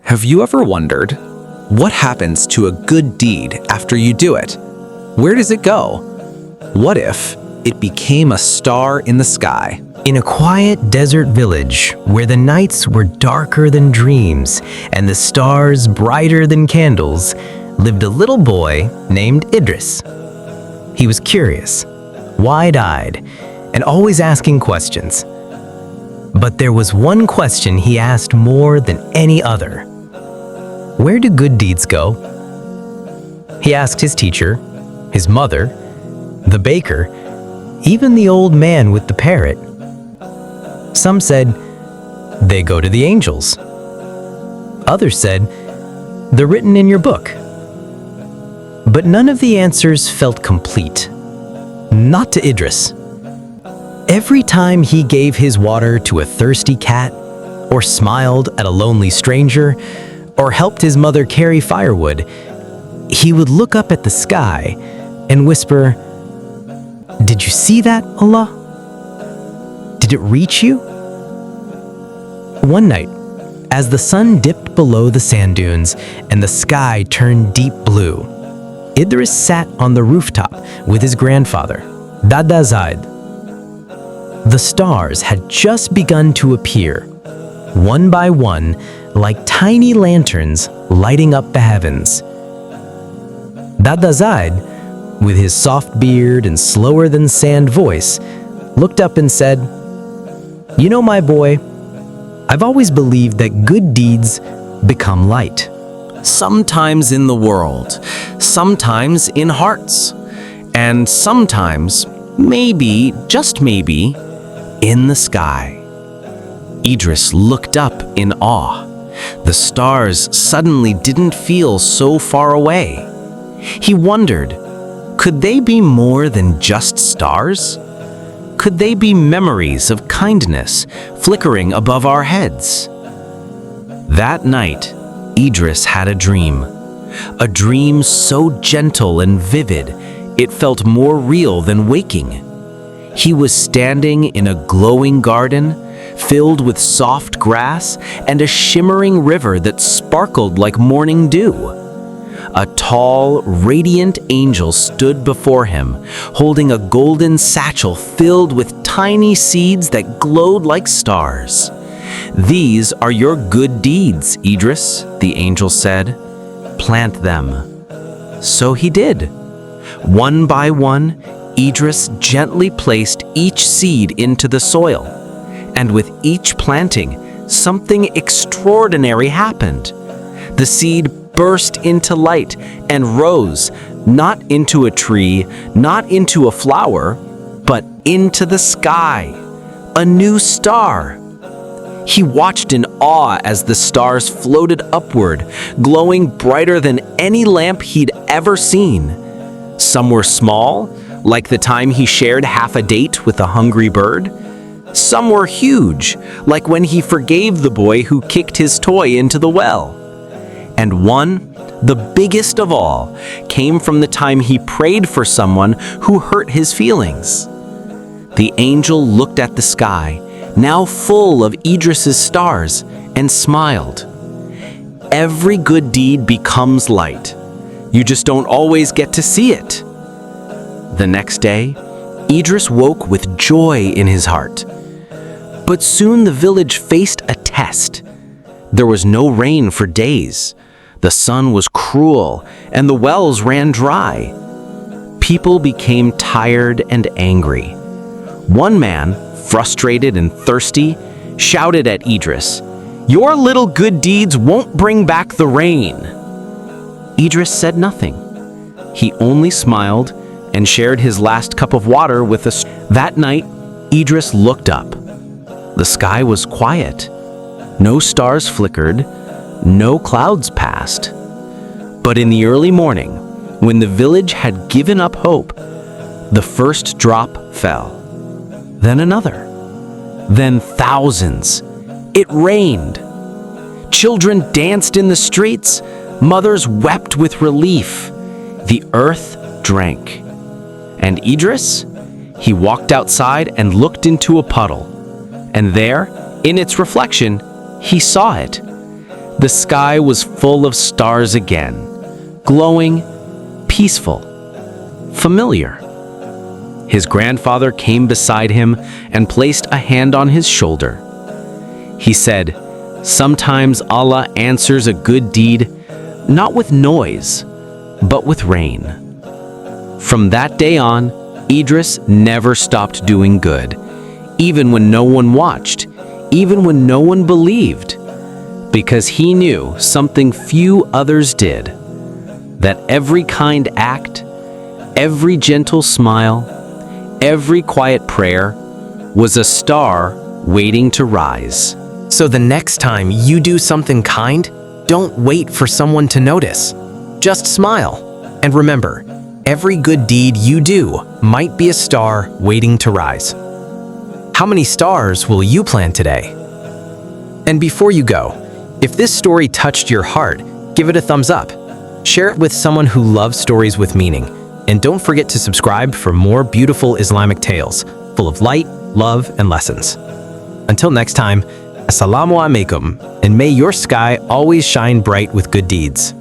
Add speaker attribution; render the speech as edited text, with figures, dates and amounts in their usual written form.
Speaker 1: Have you ever wondered, what happens to a good deed after you do it? Where does it go? What if it became a star in the sky?
Speaker 2: In a quiet desert village where the nights were darker than dreams and the stars brighter than candles, lived a little boy named Idris. He was curious, wide-eyed, and always asking questions. But there was one question he asked more than any other. Where do good deeds go? He asked his teacher, his mother, the baker, even the old man with the parrot. Some said, they go to the angels. Others said, they're written in your book. But none of the answers felt complete. Not to Idris. Every time he gave his water to a thirsty cat, or smiled at a lonely stranger, or helped his mother carry firewood, he would look up at the sky and whisper, "Did you see that, Allah? Did it reach you?" One night, as the sun dipped below the sand dunes and the sky turned deep blue, Idris sat on the rooftop with his grandfather, Dada Zaid. The stars had just begun to appear, one by one, like tiny lanterns lighting up the heavens. Dada Zaid, with his soft beard and slower-than-sand voice, looked up and said, "You know, my boy, I've always believed that good deeds become light.
Speaker 1: Sometimes in the world, sometimes in hearts, and sometimes, maybe, just maybe, in the sky." Idris looked up in awe. The stars suddenly didn't feel so far away. He wondered, could they be more than just stars? Could they be memories of kindness flickering above our heads? That night, Idris had a dream so gentle and vivid, it felt more real than waking. He was standing in a glowing garden, filled with soft grass and a shimmering river that sparkled like morning dew. A tall, radiant angel stood before him, holding a golden satchel filled with tiny seeds that glowed like stars. "These are your good deeds, Idris," the angel said. "Plant them." So he did. One by one, Idris gently placed each seed into the soil. And with each planting, something extraordinary happened. The seed burst into light and rose, not into a tree, not into a flower, but into the sky, a new star. He watched in awe as the stars floated upward, glowing brighter than any lamp he'd ever seen. Some were small, like the time he shared half a date with a hungry bird. Some were huge, like when he forgave the boy who kicked his toy into the well. And one, the biggest of all, came from the time he prayed for someone who hurt his feelings. The angel looked at the sky, now full of Idris's stars, and smiled. Every good deed becomes light. You just don't always get to see it. The next day, Idris woke with joy in his heart. But soon the village faced a test. There was no rain for days. The sun was cruel, and the wells ran dry. People became tired and angry. One man, frustrated and thirsty, shouted at Idris, "Your little good deeds won't bring back the rain." Idris said nothing. He only smiled and shared his last cup of water with us. That night, Idris looked up. The sky was quiet. No stars flickered, no clouds passed. But in the early morning, when the village had given up hope, the first drop fell. Then another. Then thousands. It rained. Children danced in the streets. Mothers wept with relief. The earth drank. And Idris? He walked outside and looked into a puddle. And there, in its reflection, he saw it. The sky was full of stars again, glowing, peaceful, familiar. His grandfather came beside him and placed a hand on his shoulder. He said, "Sometimes Allah answers a good deed, not with noise, but with rain." From that day on, Idris never stopped doing good, even when no one watched, even when no one believed, because he knew something few others did, that every kind act, every gentle smile, every quiet prayer was a star waiting to rise.
Speaker 2: So the next time you do something kind, don't wait for someone to notice. Just smile. And remember, every good deed you do might be a star waiting to rise. How many stars will you plant today? And before you go, if this story touched your heart, give it a thumbs up. Share it with someone who loves stories with meaning. And don't forget to subscribe for more beautiful Islamic tales, full of light, love, and lessons. Until next time, Assalamu alaikum, and may your sky always shine bright with good deeds.